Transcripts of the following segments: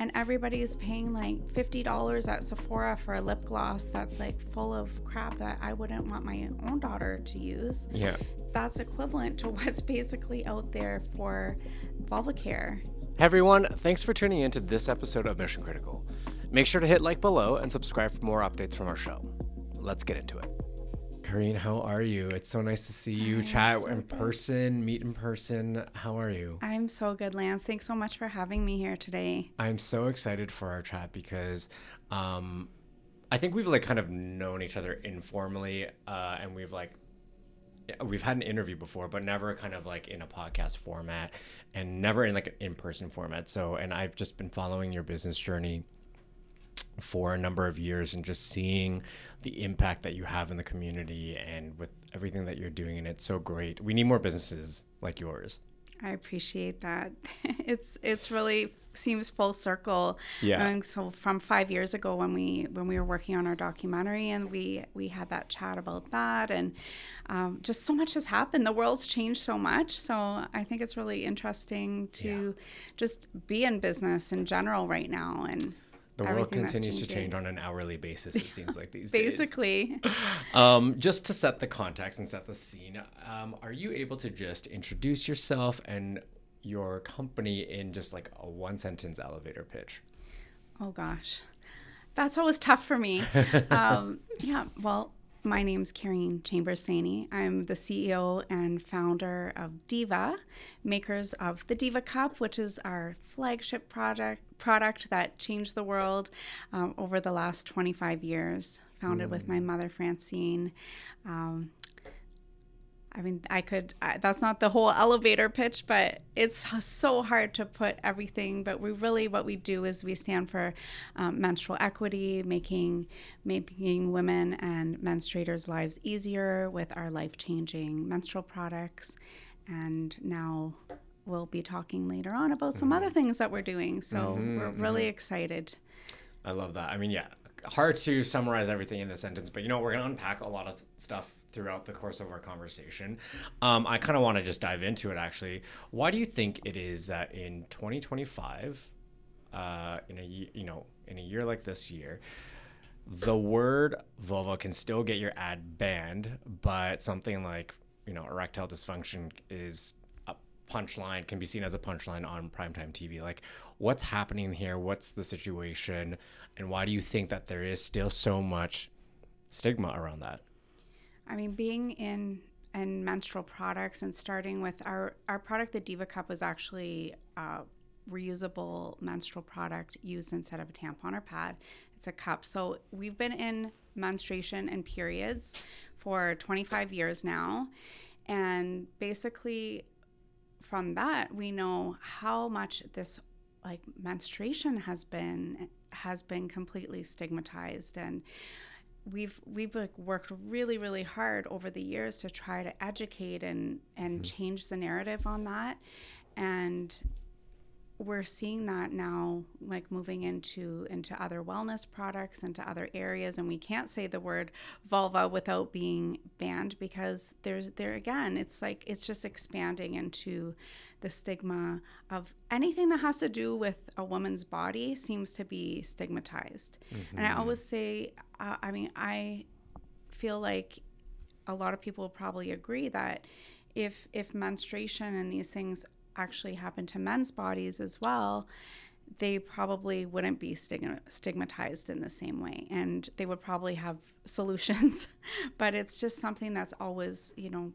and everybody's paying like $50 at Sephora for a lip gloss that's like full of crap that I wouldn't want my own daughter to use. Yeah. That's equivalent to what's basically out there for vulva care. Hey everyone, thanks for tuning in to this episode of Mission Critical. Make sure to hit like below and subscribe for more updates from our show. Let's get into it. Carinne, how are you? It's so nice to see you, chat in person, meet in person. How are you? I'm so good, Lance. Thanks so much for having me here today. I'm so excited for our chat because I think we've like kind of known each other informally, and we've had an interview before, but never kind of like in a podcast format and never in like an in-person format. So, and I've just been following your business journey for a number of years and just seeing the impact that you have in the community and with everything that you're doing. And it's so great. We need more businesses like yours. I appreciate that. It's really seems full circle. Yeah. So from 5 years ago when we were working on our documentary and we had that chat about that, and just so much has happened. The world's changed so much. So I think it's really interesting to just be in business in general right now. And the world continues to change on an hourly basis, it seems like these Basically. days. Just to set the context and set the scene, are you able to just introduce yourself and your company in just like a one-sentence elevator pitch? Oh, gosh. That's always tough for me. Well, my name's Carinne Chambers-Saini. I'm the CEO and founder of Diva, makers of the Diva Cup, which is our flagship product that changed the world over the last 25 years. Founded with my mother, Francine. That's not the whole elevator pitch, but it's so hard to put everything. But what we do is we stand for menstrual equity, making women and menstruators' lives easier with our life-changing menstrual products. And now we'll be talking later on about some other things that we're doing. So we're really excited. I love that. I mean, yeah, hard to summarize everything in a sentence, but we're going to unpack a lot of stuff throughout the course of our conversation. I kind of want to just dive into it, actually. Why do you think it is that in 2025, in a year like this year, the word vulva can still get your ad banned, but something like, erectile dysfunction is a punchline, can be seen as a punchline on primetime TV? Like, what's happening here? What's the situation? And why do you think that there is still so much stigma around that? I mean, being in menstrual products and starting with our product, the Diva Cup, was actually a reusable menstrual product used instead of a tampon or pad. It's a cup. So we've been in menstruation and periods for 25 years now. And basically from that, we know how much this menstruation has been completely stigmatized. And we've worked really, really hard over the years to try to educate and change the narrative on that. And we're seeing that now, moving into other wellness products, into other areas. And we can't say the word vulva without being banned, because it's just expanding into the stigma of anything that has to do with a woman's body seems to be stigmatized. And I always say, I feel like a lot of people probably agree that if menstruation and these things actually happen to men's bodies as well, they probably wouldn't be stigmatized in the same way, and they would probably have solutions. But it's just something that's always,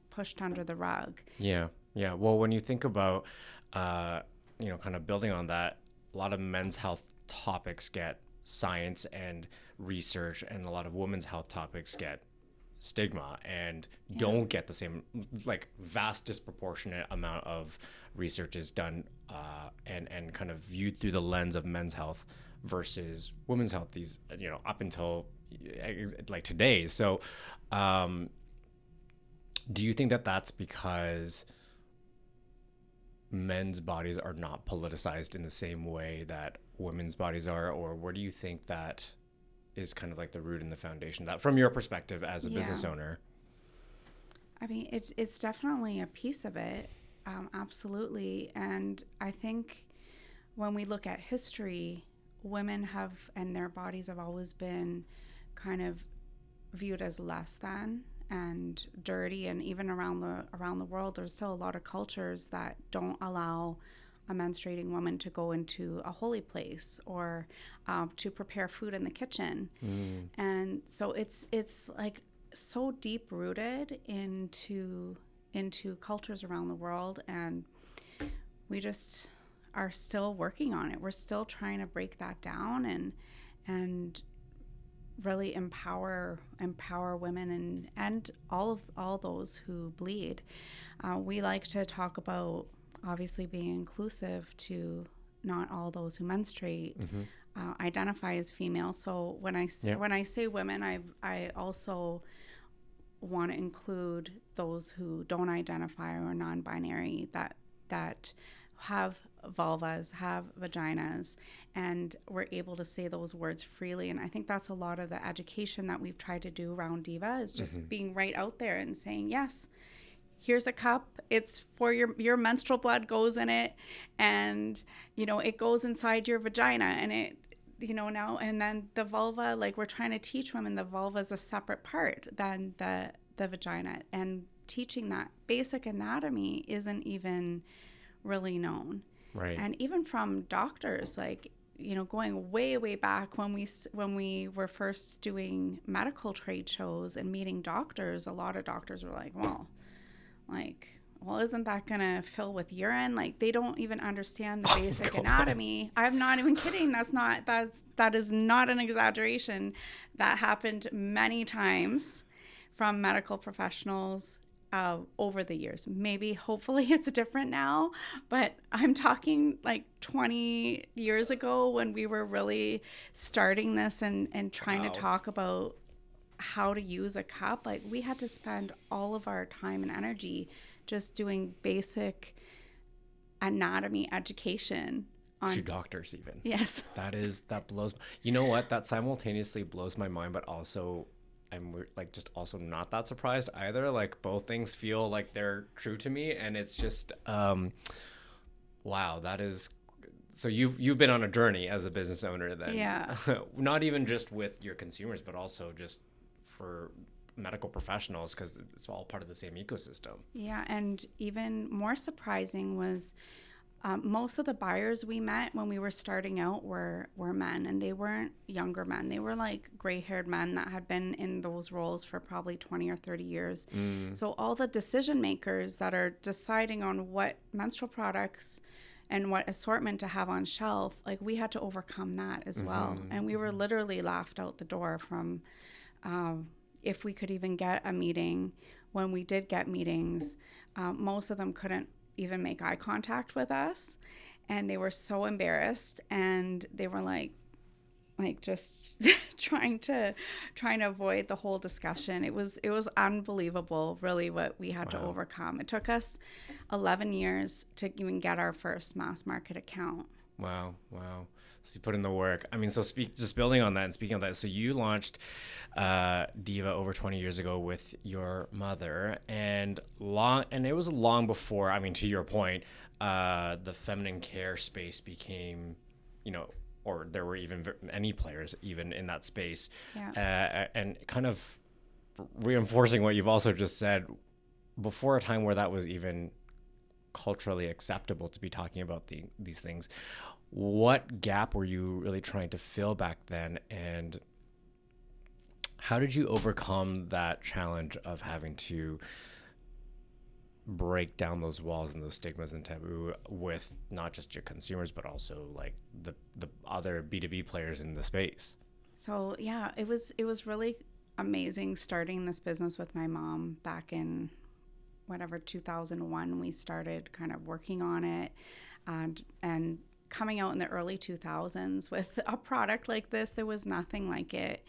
pushed under the rug. Yeah. Well, when you think about, kind of building on that, a lot of men's health topics get science and research, and a lot of women's health topics get stigma and don't get the same, vast disproportionate amount of research is done and kind of viewed through the lens of men's health versus women's health, these, up until today. So do you think that that's because men's bodies are not politicized in the same way that women's bodies are, or where do you think that is kind of the root and the foundation, that from your perspective as a business owner? I mean, it's definitely a piece of it, absolutely. And I think when we look at history, women have, and their bodies have always been kind of viewed as less than and dirty, and even around the world there's still a lot of cultures that don't allow a menstruating woman to go into a holy place or to prepare food in the kitchen. And so it's like so deep rooted into cultures around the world, and we just are still working on it. We're still trying to break that down and really empower women and all those who bleed. We like to talk about obviously being inclusive to not all those who menstruate identify as female. So when I say women, I also want to include those who don't identify or non-binary, that have vulvas, have vaginas, and we're able to say those words freely. And I think that's a lot of the education that we've tried to do around Diva, is just being right out there and saying, yes, here's a cup, it's for your menstrual blood goes in it, and it goes inside your vagina, and it now, and then the vulva, like, we're trying to teach women the vulva is a separate part than the vagina, and teaching that basic anatomy isn't even really known. Right. And even from doctors, like, going way back when we were first doing medical trade shows and meeting doctors, a lot of doctors were like, well, isn't that gonna fill with urine? Like, they don't even understand the basic anatomy. I'm not even kidding. That is not an exaggeration. That happened many times from medical professionals over the years. Maybe, hopefully it's different now, but I'm talking like 20 years ago when we were really starting this and trying to talk about how to use a cup. Like, we had to spend all of our time and energy just doing basic anatomy education to doctors even. Yes. That blows. You know what? That simultaneously blows my mind, but also I'm like just also not that surprised either. Like, both things feel like they're true to me, and it's just wow, that is. So you've been on a journey as a business owner then. Yeah. Not even just with your consumers, but also just for medical professionals, because it's all part of the same ecosystem. Yeah, and even more surprising was most of the buyers we met when we were starting out were men, and they weren't younger men. They were like gray-haired men that had been in those roles for probably 20 or 30 years. So all the decision makers that are deciding on what menstrual products and what assortment to have on shelf, like, we had to overcome that as well. And we were literally laughed out the door from if we could even get a meeting. When we did get meetings, most of them couldn't even make eye contact with us, and they were so embarrassed, and they were like just trying to avoid the whole discussion. It was unbelievable, really, what we had to overcome. It took us 11 years to even get our first mass market account. Wow. So you put in the work. I mean, so just building on that and speaking of that, so you launched Diva over 20 years ago with your mother, and it was long before, I mean, to your point, the feminine care space became, or there were even any players even in that space. Yeah. And kind of reinforcing what you've also just said, before a time where that was even culturally acceptable to be talking about these things. What gap were you really trying to fill back then, and how did you overcome that challenge of having to break down those walls and those stigmas and taboo with not just your consumers, but also like the other B2B players in the space? So yeah, it was really amazing starting this business with my mom back in 2001. We started kind of working on it, and coming out in the early 2000s with a product like this. There was nothing like it.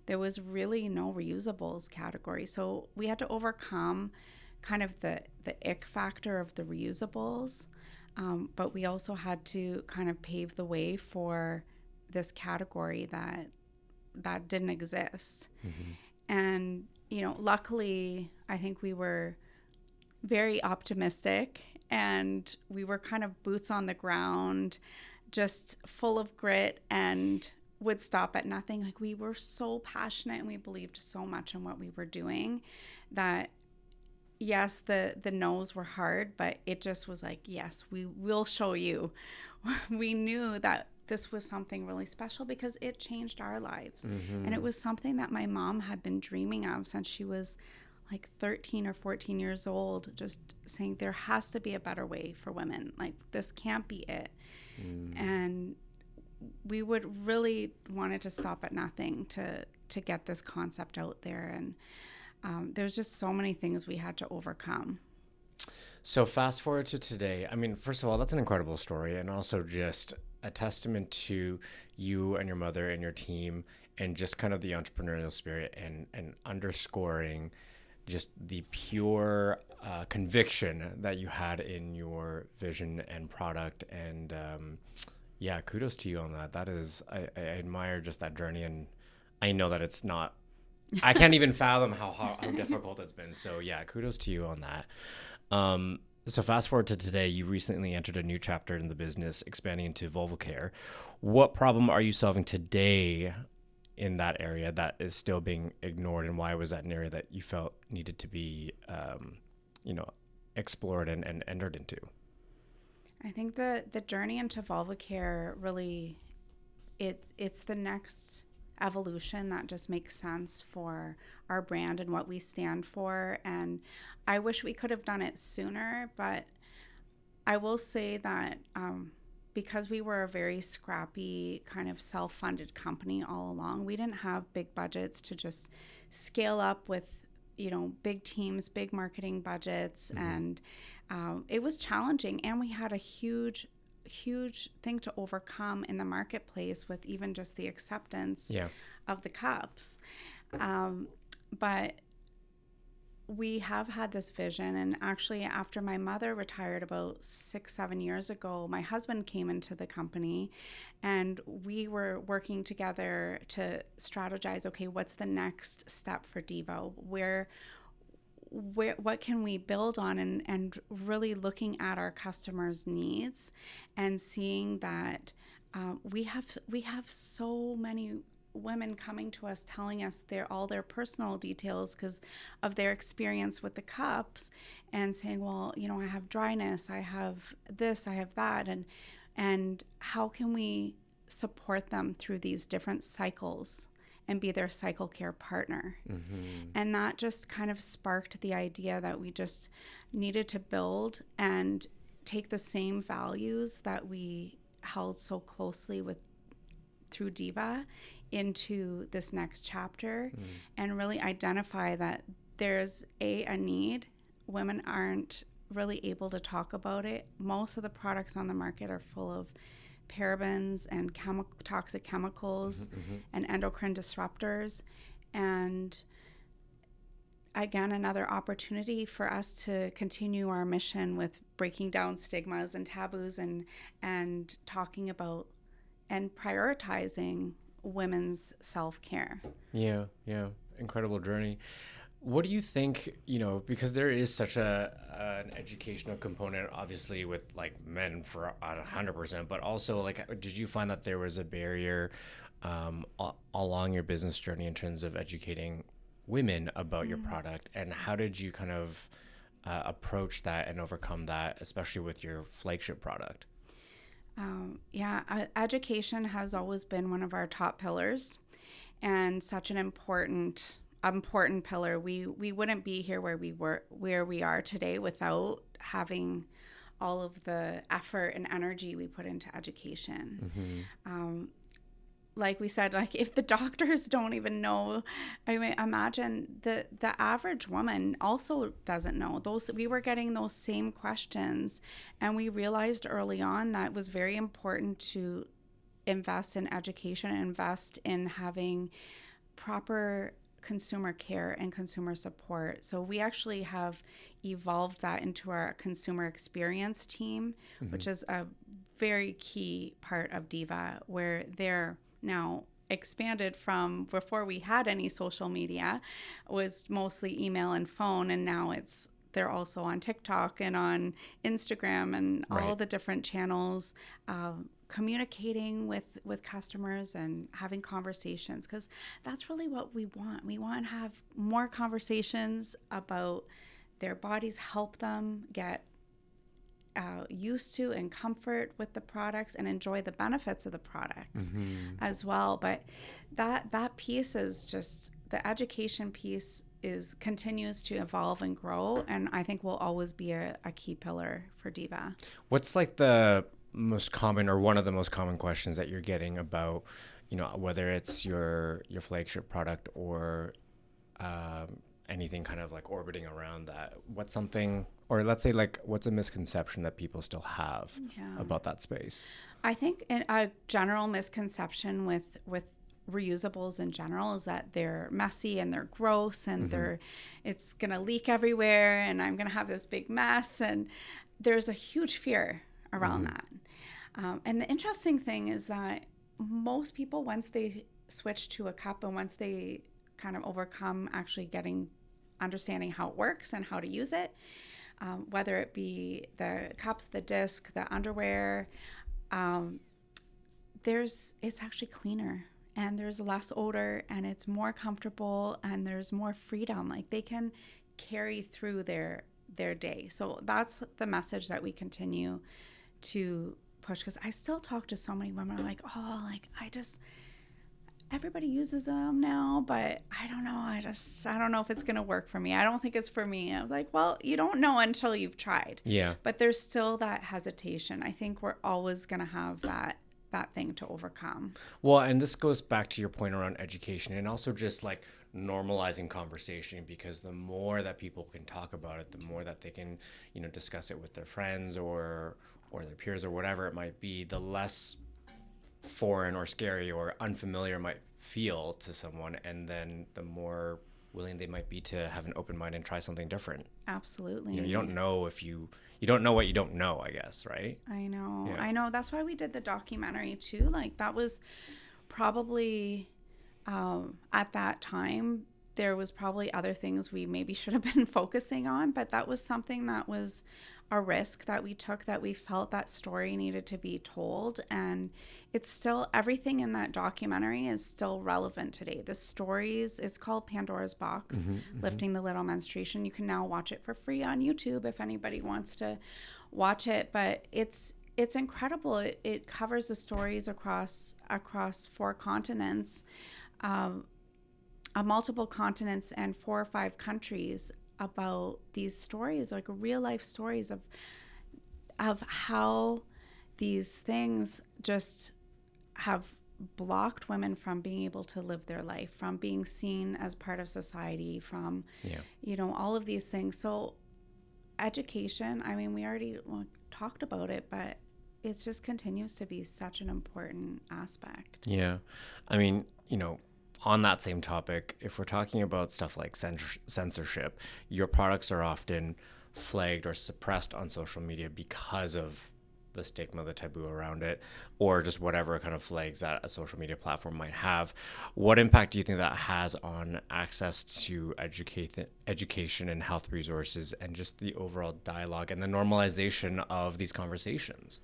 There was really no reusables category. So we had to overcome kind of the ick factor of the reusables, but we also had to kind of pave the way for this category that didn't exist. And, luckily, I think we were very optimistic, and we were kind of boots on the ground just full of grit and would stop at nothing. Like, we were so passionate and we believed so much in what we were doing that, yes, the no's were hard, but it just was like, yes, we will show you. We knew that this was something really special because it changed our lives. Mm-hmm. And it was something that my mom had been dreaming of since she was like 13 or 14 years old, just saying there has to be a better way for women. Like, this can't be it. And we would really wanted to stop at nothing to get this concept out there. And there's just so many things we had to overcome. So fast forward to today. I mean, first of all, that's an incredible story, and also just a testament to you and your mother and your team, and just kind of the entrepreneurial spirit, and underscoring just the pure conviction that you had in your vision and product. And yeah, kudos to you on that. That is, I admire just that journey, and I know that it's not, I can't even fathom how difficult it's been. So yeah, kudos to you on that. So fast forward to today, you recently entered a new chapter in the business, expanding into vulva care. What problem are you solving today in that area that is still being ignored, and why was that an area that you felt needed to be, explored and entered into? I think the journey into vulva care really, it's the next evolution that just makes sense for our brand and what we stand for. And I wish we could have done it sooner, but I will say that because we were a very scrappy kind of self-funded company all along, we didn't have big budgets to just scale up with, big teams, big marketing budgets. And it was challenging, and we had a huge thing to overcome in the marketplace with even just the acceptance of the cups. But we have had this vision, and actually after my mother retired about 6-7 years ago, my husband came into the company, and we were working together to strategize, okay, what's the next step for Diva? What can we build on, and really looking at our customers' needs and seeing that we have so many women coming to us telling us all their personal details because of their experience with the cups, and saying, well, I have dryness, I have this, I have that, and how can we support them through these different cycles and be their cycle care partner. And that just kind of sparked the idea that we just needed to build and take the same values that we held so closely with through Diva into this next chapter, and really identify that there's a need. Women aren't really able to talk about it. Most of the products on the market are full of parabens and toxic chemicals and endocrine disruptors. And again, another opportunity for us to continue our mission with breaking down stigmas and taboos, and talking about and prioritizing women's self-care. Yeah. Incredible journey. What do you think, because there is such an educational component, obviously, with like men for 100%, but also, like, did you find that there was a barrier along your business journey in terms of educating women about your product, and how did you kind of approach that and overcome that, especially with your flagship product? Education has always been one of our top pillars, and such an important pillar. We wouldn't be here where we are today without having all of the effort and energy we put into education. Like we said, like, if the doctors don't even know, I mean, imagine the average woman also doesn't know. We were getting those same questions, and we realized early on that it was very important to invest in education and invest in having proper consumer care and consumer support. So we actually have evolved that into our consumer experience team, which is a very key part of Diva, where they're now expanded from before we had any social media, was mostly email and phone, and now they're also on TikTok and on Instagram and all the different channels, communicating with customers and having conversations, because that's really what we want. We want to have more conversations about their bodies, help them get used to and comfort with the products and enjoy the benefits of the products as well. But that piece is just, the education piece continues to evolve and grow, and I think will always be a key pillar for Diva. What's like the most common, or one of the most common questions that you're getting about, whether it's your flagship product or anything kind of like orbiting around that? What's something, or let's say like, what's a misconception that people still have about that space? I think a general misconception with reusables in general is that they're messy and they're gross and it's gonna leak everywhere and I'm gonna have this big mess, and there's a huge fear around that. And the interesting thing is that most people, once they switch to a cup and once they kind of overcome actually understanding how it works and how to use it, whether it be the cups, the disc, the underwear, it's actually cleaner and there's less odor and it's more comfortable and there's more freedom. Like, they can carry through their day. So that's the message that we continue to push, because I still talk to so many women like, everybody uses them now, but I don't know. I don't know if it's going to work for me. I don't think it's for me. I was like, well, you don't know until you've tried. Yeah. But there's still that hesitation. I think we're always going to have that thing to overcome. Well, and this goes back to your point around education and also just like normalizing conversation, because the more that people can talk about it, the more that they can, discuss it with their friends or their peers or whatever it might be, the less foreign or scary or unfamiliar might feel to someone, and then the more willing they might be to have an open mind and try something different. Absolutely. You don't know if you don't know what you don't know, I guess, right? I know. Yeah. I know. That's why we did the documentary too. Like, that was probably at that time, there was probably other things we maybe should have been focusing on, but that was something that was a risk that we took, that we felt that story needed to be told. And it's still, everything in that documentary is still relevant today. The stories, it's called Pandora's Box, Lifting the Lid on Menstruation. You can now watch it for free on YouTube if anybody wants to watch it, but it's incredible. It covers the stories across 4 continents, multiple continents and 4 or 5 countries, about these stories, like real life stories of how these things just have blocked women from being able to live their life, from being seen as part of society, from all of these things. So education, I mean, we already talked about it, but it just continues to be such an important aspect. Yeah. I mean, on that same topic, if we're talking about stuff like censorship, your products are often flagged or suppressed on social media because of the stigma, the taboo around it, or just whatever kind of flags that a social media platform might have. What impact do you think that has on access to education and health resources, and just the overall dialogue and the normalization of these conversations?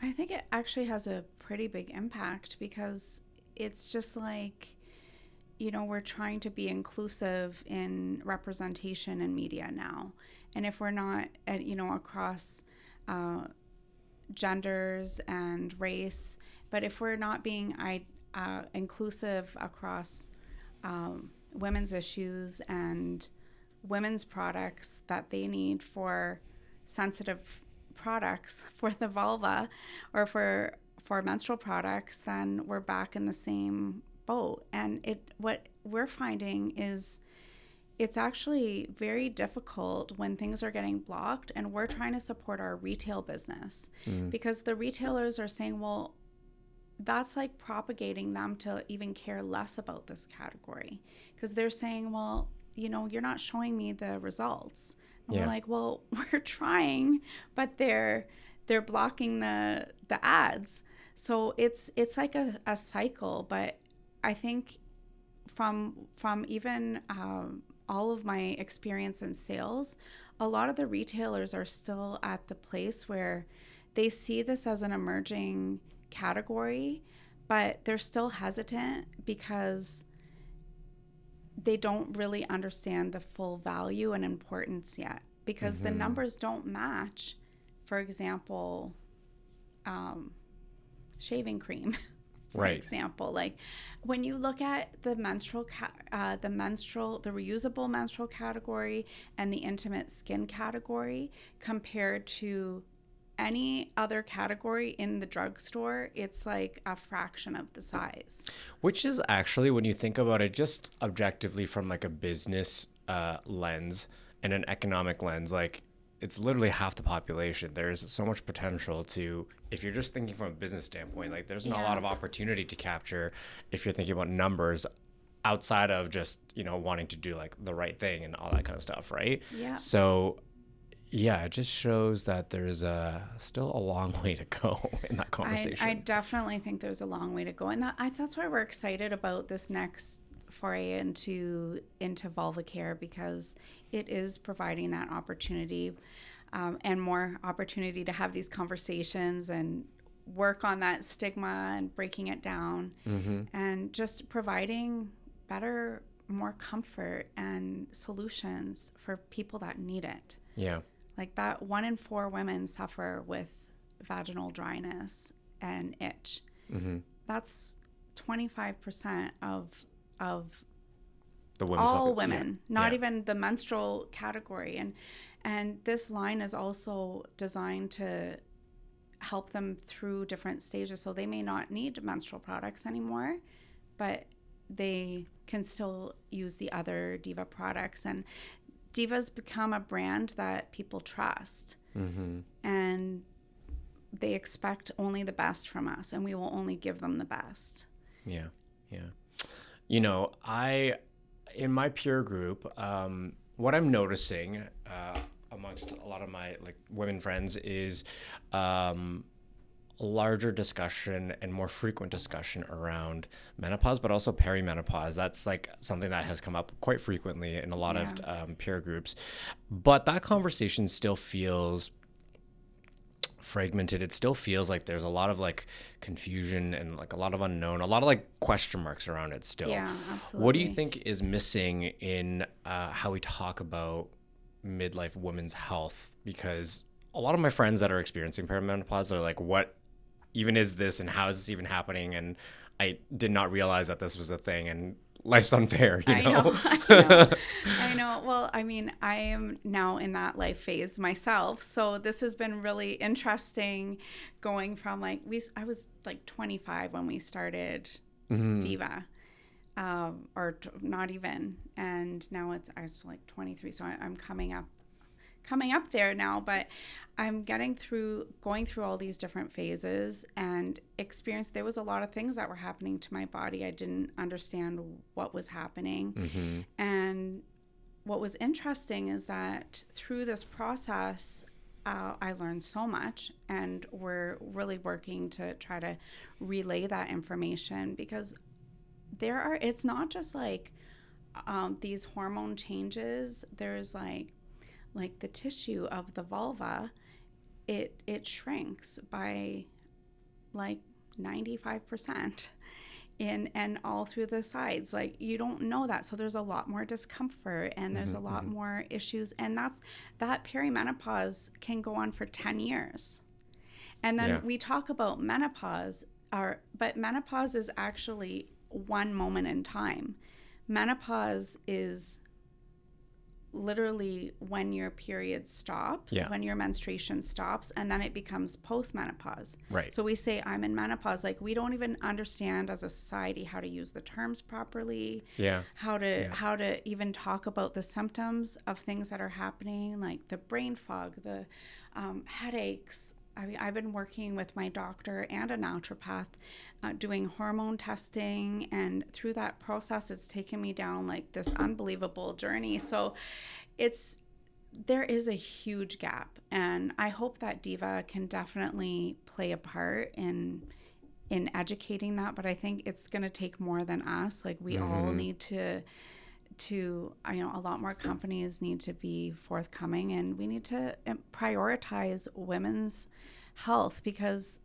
I think it actually has a pretty big impact, because it's just like, we're trying to be inclusive in representation in media now. And if we're not, across genders and race, but if we're not being inclusive across women's issues and women's products that they need for sensitive products for the vulva or for menstrual products, then we're back in the same boat. And what we're finding is it's actually very difficult when things are getting blocked and we're trying to support our retail business, because the retailers are saying, well, that's like propagating them to even care less about this category, because they're saying, well, you're not showing me the results. And we're like, well, we're trying, but they're blocking the ads. So it's like a cycle. But I think from even all of my experience in sales, a lot of the retailers are still at the place where they see this as an emerging category, but they're still hesitant because they don't really understand the full value and importance yet, because the numbers don't match, for example, shaving cream. For example, like when you look at the reusable menstrual category and the intimate skin category compared to any other category in the drugstore, it's like a fraction of the size. Which is actually, when you think about it, just objectively from like a business lens and an economic lens, like it's literally half the population. There's so much potential to, if you're just thinking from a business standpoint, like there's not a lot of opportunity to capture if you're thinking about numbers outside of just, wanting to do like the right thing and all that kind of stuff, right? Yeah. So yeah, it just shows that there's still a long way to go in that conversation. I definitely think there's a long way to go. And that's why we're excited about this next foray into vulva care, because it is providing that opportunity and more opportunity to have these conversations and work on that stigma and breaking it down, and just providing better, more comfort and solutions for people that need it. Yeah. Like that 1 in 4 women suffer with vaginal dryness and itch. That's 25% of the women's all women, not even the menstrual category. And this line is also designed to help them through different stages. So they may not need menstrual products anymore, but they can still use the other Diva products. And Diva's become a brand that people trust, and they expect only the best from us, and we will only give them the best. Yeah. In my peer group, what I'm noticing amongst a lot of my like women friends is a larger discussion and more frequent discussion around menopause, but also perimenopause. That's like something that has come up quite frequently in a lot of peer groups. But that conversation still feels fragmented. It still feels like there's a lot of like confusion and like a lot of unknown, a lot of like question marks around it still. Yeah, absolutely. What do you think is missing in how we talk about midlife women's health? Because a lot of my friends that are experiencing perimenopause are like, what even is this, and how is this even happening? And I did not realize that this was a thing, and life's unfair, you know? I know. Well, I mean, I am now in that life phase myself. So this has been really interesting, going from like, I was like 25 when we started Diva, or not even. And now I was like 23. So I'm coming up there now, but I'm going through all these different phases and there was a lot of things that were happening to my body. I didn't understand what was happening. And what was interesting is that through this process, I learned so much, and we're really working to try to relay that information, because it's not just like these hormone changes. There's like the tissue of the vulva, it shrinks by like 95% and all through the sides. Like, you don't know that. So there's a lot more discomfort, and there's a lot more issues. And that perimenopause can go on for 10 years. And then we talk about menopause, but menopause is actually one moment in time. Menopause is literally when your period stops, when your menstruation stops, and then it becomes post-menopause. Right. So we say, I'm in menopause. Like, we don't even understand as a society how to use the terms properly. How to even talk about the symptoms of things that are happening, like the brain fog, the headaches. I mean, I've been working with my doctor and a naturopath doing hormone testing, and through that process, it's taken me down like this unbelievable journey. So there is a huge gap, and I hope that Diva can definitely play a part in educating that. But I think it's going to take more than us. Like, we all need to a lot more companies need to be forthcoming, and we need to prioritize women's health, because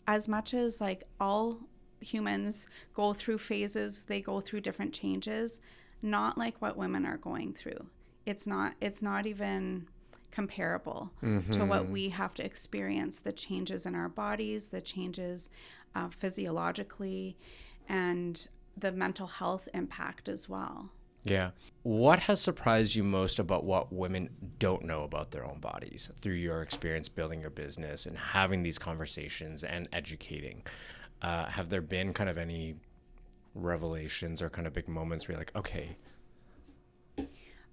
as much as like all humans go through phases, they go through different changes, not like what women are going through. It's not even comparable to what we have to experience, the changes in our bodies, the changes physiologically, and the mental health impact as well. Yeah. What has surprised you most about what women don't know about their own bodies through your experience building your business and having these conversations and educating? Have there been kind of any revelations or kind of big moments where you're like, okay?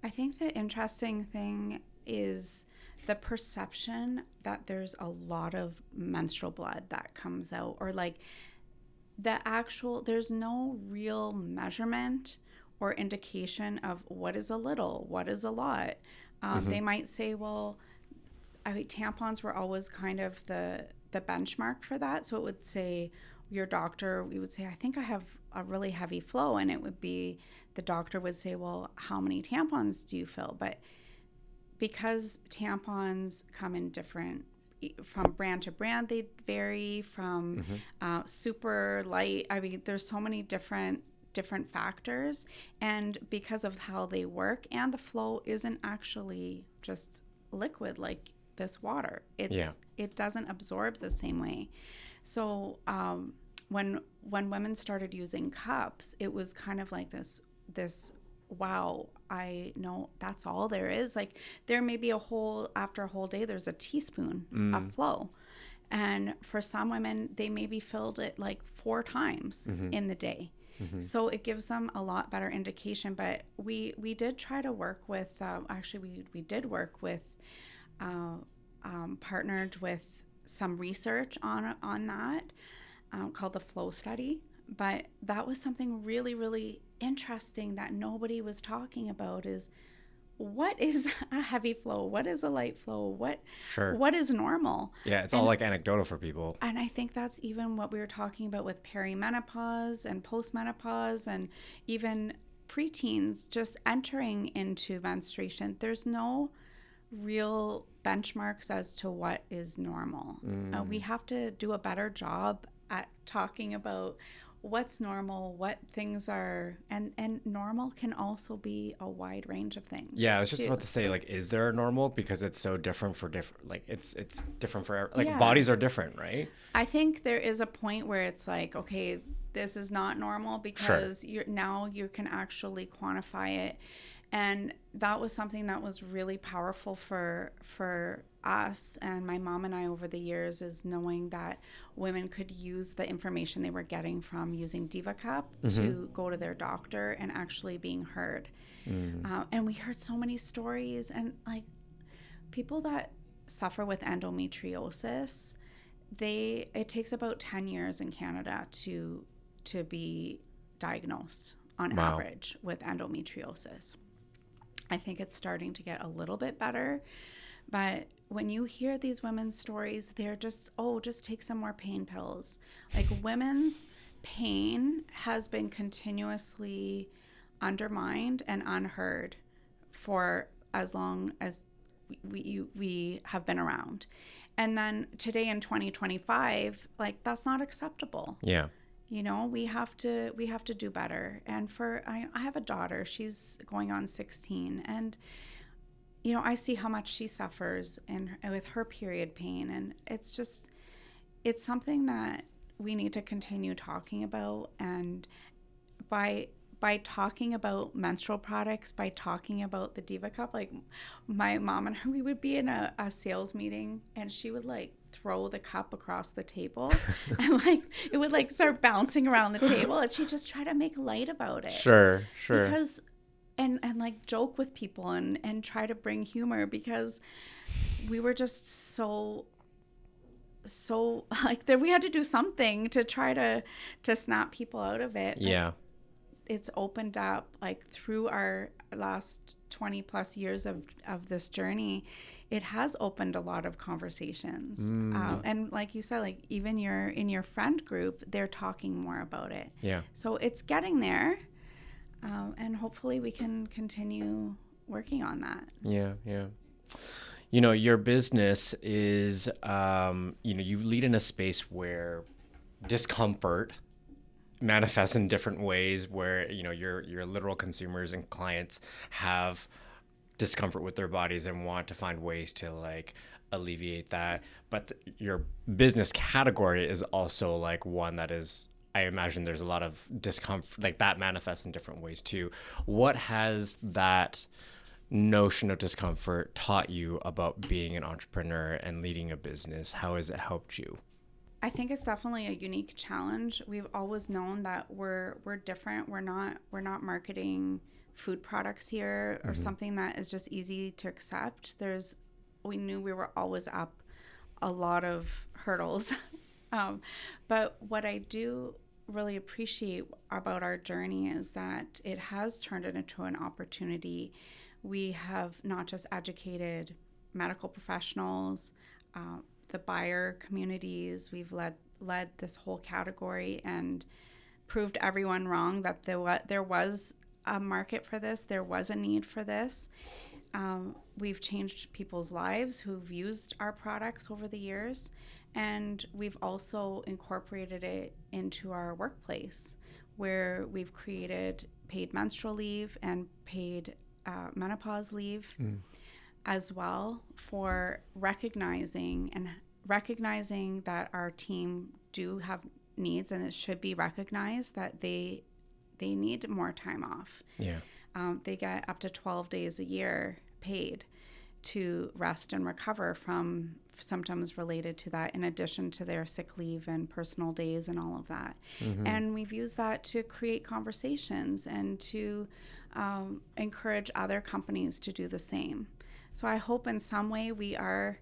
I think the interesting thing is the perception that there's a lot of menstrual blood that comes out, or like there's no real measurement or indication of what is a little, what is a lot. They might say, well, tampons were always kind of the benchmark for that. So it would say, your doctor, we would say, I think I have a really heavy flow. And it would be, the doctor would say, well, how many tampons do you fill? But because tampons come in different, from brand to brand, they vary from super light. I mean, there's so many different factors. And because of how they work, and the flow isn't actually just liquid like this water. It doesn't absorb the same way. So when women started using cups, it was kind of like this wow, I know that's all there is. Like there may be after a whole day, there's a teaspoon of flow. And for some women, they maybe filled it like 4 times in the day. So it gives them a lot better indication. But we did try to work with, we did work with, partnered with some research on that called the flow study. But that was something really, really interesting that nobody was talking about, is what is a heavy flow? What is a light flow? What is normal? Yeah, it's all like anecdotal for people. And I think that's even what we were talking about with perimenopause and postmenopause and even preteens just entering into menstruation. There's no real benchmarks as to what is normal. We have to do a better job at talking about what's normal, what things are, and normal can also be a wide range of things. Yeah, I was just about to say, like, is there a normal? Because it's so different for different, like, it's different for, like, bodies are different, right? I think there is a point where it's like, okay, this is not normal, because you can actually quantify it. And that was something that was really powerful for us and my mom and I over the years, is knowing that women could use the information they were getting from using Diva Cup to go to their doctor and actually being heard. And we heard so many stories, and like people that suffer with endometriosis, it takes about 10 years in Canada to be diagnosed on average with endometriosis. I think it's starting to get a little bit better, but when you hear these women's stories, they're just take some more pain pills. Like, women's pain has been continuously undermined and unheard for as long as we have been around. And then today in 2025, like, that's not acceptable. Yeah. You know, we have to do better. And I have a daughter, she's going on 16, and you know, I see how much she suffers with her period pain, and it's something that we need to continue talking about. And by talking about menstrual products, by talking about the Diva Cup, like my mom and her, we would be in a sales meeting, and she would like throw the cup across the table and like it would like start bouncing around the table, and she just try to make light about it. Sure. Because and like joke with people and try to bring humor, because we were just so like that we had to do something to try to snap people out of it. Yeah. But it's opened up, like, through our last 20 plus years of this journey, it has opened a lot of conversations. And like you said, like even in your friend group, they're talking more about it. Yeah. So it's getting there. And hopefully we can continue working on that. Yeah. Your business is, you lead in a space where discomfort manifests in different ways, where, your literal consumers and clients have discomfort with their bodies and want to find ways to like alleviate that. But your business category is also like one that is, I imagine there's a lot of discomfort, like that manifests in different ways too. What has that notion of discomfort taught you about being an entrepreneur and leading a business? How has it helped you? I think it's definitely a unique challenge. We've always known that we're different. We're not marketing food products here or something that is just easy to accept. We knew we were always up a lot of hurdles. But what I do really appreciate about our journey is that it has turned it into an opportunity. We have not just educated medical professionals, the buyer communities. We've led this whole category and proved everyone wrong that there was a market for this. There was a need for this. We've changed people's lives who've used our products over the years. And we've also incorporated it into our workplace, where we've created paid menstrual leave and paid menopause leave as well, for recognizing that our team do have needs, and it should be recognized that they need more time off. Yeah. They get up to 12 days a year paid to rest and recover from symptoms related to that, in addition to their sick leave and personal days and all of that. And we've used that to create conversations and to encourage other companies to do the same. So I hope in some way we are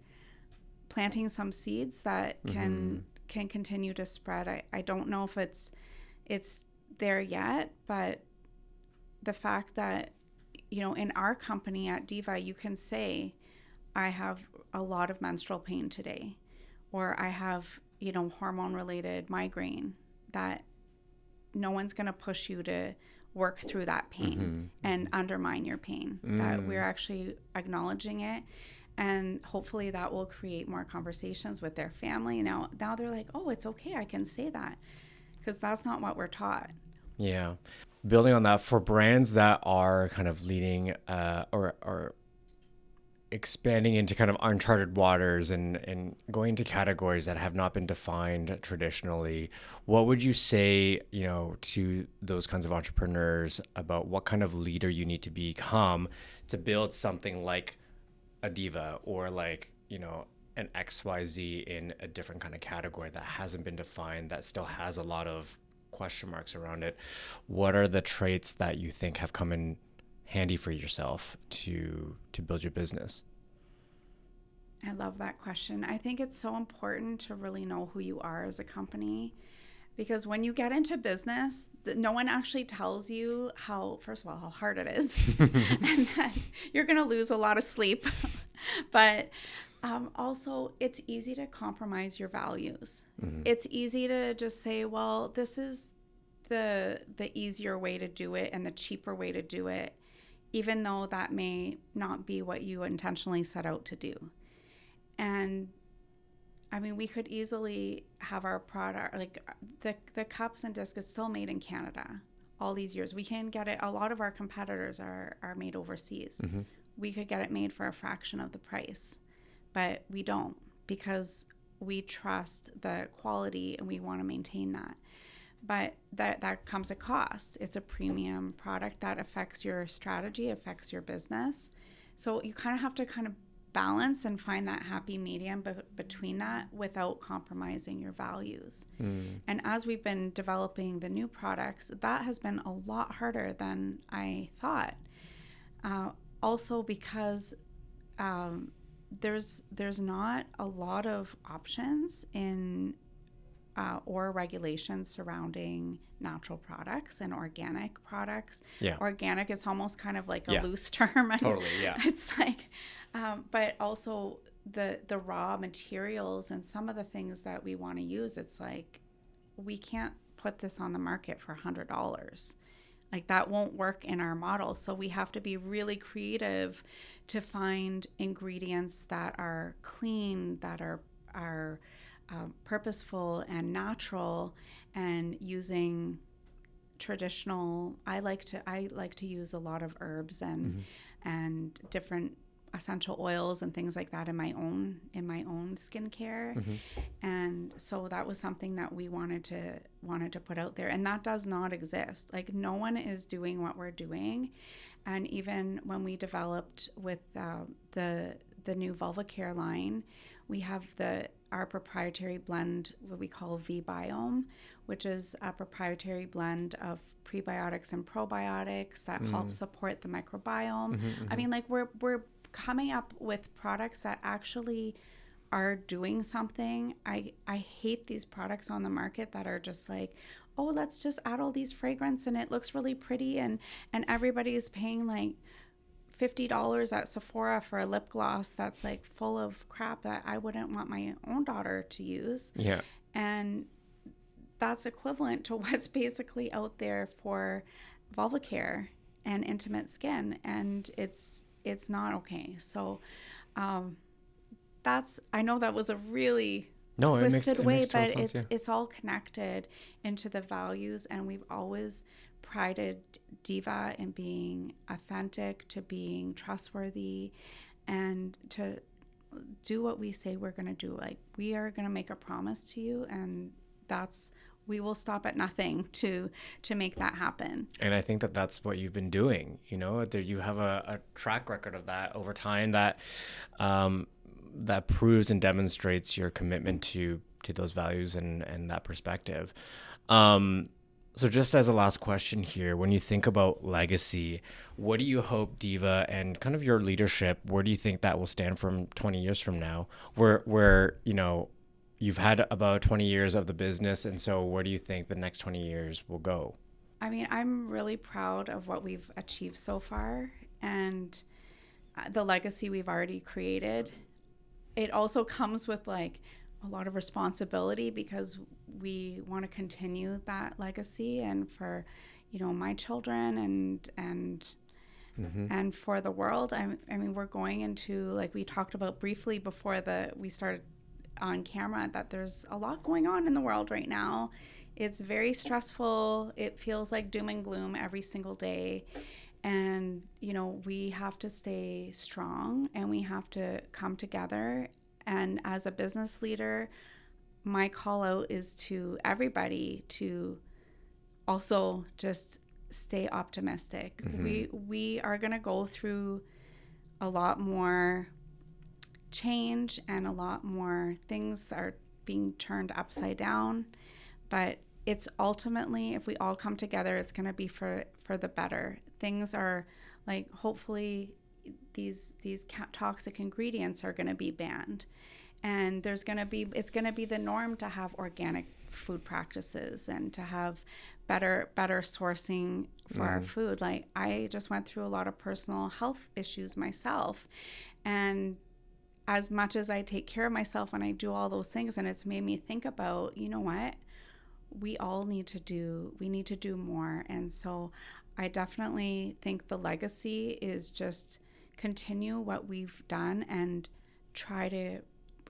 planting some seeds that can continue to spread. I don't know if it's there yet, but the fact that, in our company at Diva, you can say, I have a lot of menstrual pain today, or I have, hormone-related migraine, that no one's going to push you to work through that pain and undermine your pain, that we're actually acknowledging it. And hopefully that will create more conversations with their family. Now they're like, oh, it's okay, I can say that, because that's not what we're taught. Yeah. Building on that, for brands that are kind of leading or expanding into kind of uncharted waters and going into categories that have not been defined traditionally, what would you say, to those kinds of entrepreneurs about what kind of leader you need to become to build something like a Diva, or like, an XYZ in a different kind of category that hasn't been defined, that still has a lot of question marks around it? What are the traits that you think have come in handy for yourself to build your business? I love that question. I think it's so important to really know who you are as a company, because when you get into business, no one actually tells you first of all, how hard it is, and that you're going to lose a lot of sleep. But also, it's easy to compromise your values. It's easy to just say, well, this is the easier way to do it and the cheaper way to do it, even though that may not be what you intentionally set out to do. And I mean, we could easily have our product, like the cups and discs, is still made in Canada all these years. We can get it. A lot of our competitors are made overseas. We could get it made for a fraction of the price, but we don't, because we trust the quality and we want to maintain that. But that comes at cost. It's a premium product that affects your strategy, affects your business. So you kind of have to balance and find that happy medium between that without compromising your values. And as we've been developing the new products, that has been a lot harder than I thought. Also because there's not a lot of options in or regulations surrounding natural products and organic products. Yeah. Organic is almost kind of like a loose term. Totally, yeah. It's like, but also the raw materials and some of the things that we want to use, it's like, we can't put this on the market for $100. Like that won't work in our model. So we have to be really creative to find ingredients that are clean, that are purposeful and natural, and using traditional. I like to use a lot of herbs and different essential oils and things like that in my own skincare. And so that was something that we wanted to put out there, and that does not exist. Like no one is doing what we're doing. And even when we developed with the new vulva care line, we have our proprietary blend, what we call V-Biome, which is a proprietary blend of prebiotics and probiotics that help support the microbiome. I mean, like we're coming up with products that actually are doing something. I hate these products on the market that are just like, oh, let's just add all these fragrance and it looks really pretty, and everybody's paying like $50 at Sephora for a lip gloss that's like full of crap that I wouldn't want my own daughter to use. Yeah. And that's equivalent to what's basically out there for vulva care and intimate skin, and it's not okay. So I know that was a really twisted way, but it's all connected into the values, and we've always prided Diva in being authentic, to being trustworthy, and to do what we say we're going to do. Like we are going to make a promise to you, and we will stop at nothing to make that happen. And I think that that's what you've been doing. You know, you have a track record of that over time that that proves and demonstrates your commitment to those values and that perspective. So just as a last question here, when you think about legacy, what do you hope Diva and kind of your leadership, where do you think that will stand from 20 years from now? Where you know, you've had about 20 years of the business, and so where do you think the next 20 years will go? I mean, I'm really proud of what we've achieved so far and the legacy we've already created. It also comes with like a lot of responsibility, because we want to continue that legacy, and for, you know, my children and for the world. I mean, we're going into, like we talked about briefly before we started on camera, that there's a lot going on in the world right now. It's very stressful. It feels like doom and gloom every single day. And, you know, we have to stay strong, and we have to come together. And as a business leader, my call out is to everybody to also just stay optimistic. We are going to go through a lot more change and a lot more things that are being turned upside down, but it's ultimately, if we all come together, it's going to be for the better. Things are like, hopefully these toxic ingredients are going to be banned, and it's going to be the norm to have organic food practices and to have better sourcing for our food. Like I just went through a lot of personal health issues myself, and as much as I take care of myself and I do all those things, and it's made me think about, you know what, we need to do more. And so I definitely think the legacy is just continue what we've done and try to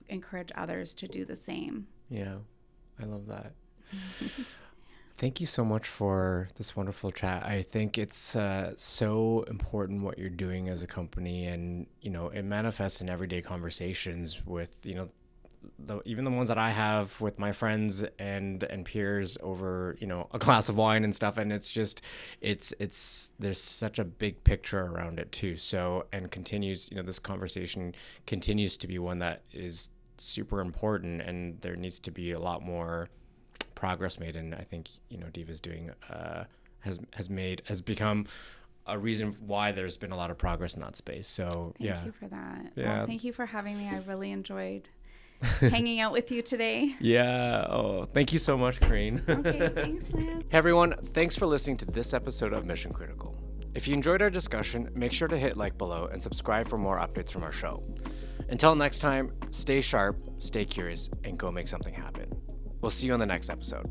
encourage others to do the same. Yeah, I love that. Thank you so much for this wonderful chat. I think it's so important what you're doing as a company, and, you know, it manifests in everyday conversations with, you know, even the ones that I have with my friends and peers over, you know, a glass of wine and stuff. And it's just, there's such a big picture around it too. So, and continues, you know, this conversation continues to be one that is super important, and there needs to be a lot more progress made. And I think, you know, Diva's doing, has become a reason why there's been a lot of progress in that space. So Thank you for that. Yeah. Well, thank you for having me. I really enjoyed hanging out with you today. Yeah. Oh, thank you so much, Carinne. Okay, thanks, Liz. Hey everyone, thanks for listening to this episode of Mission Critical. If you enjoyed our discussion, make sure to hit like below and subscribe for more updates from our show. Until next time, stay sharp, stay curious, and go make something happen. We'll see you on the next episode.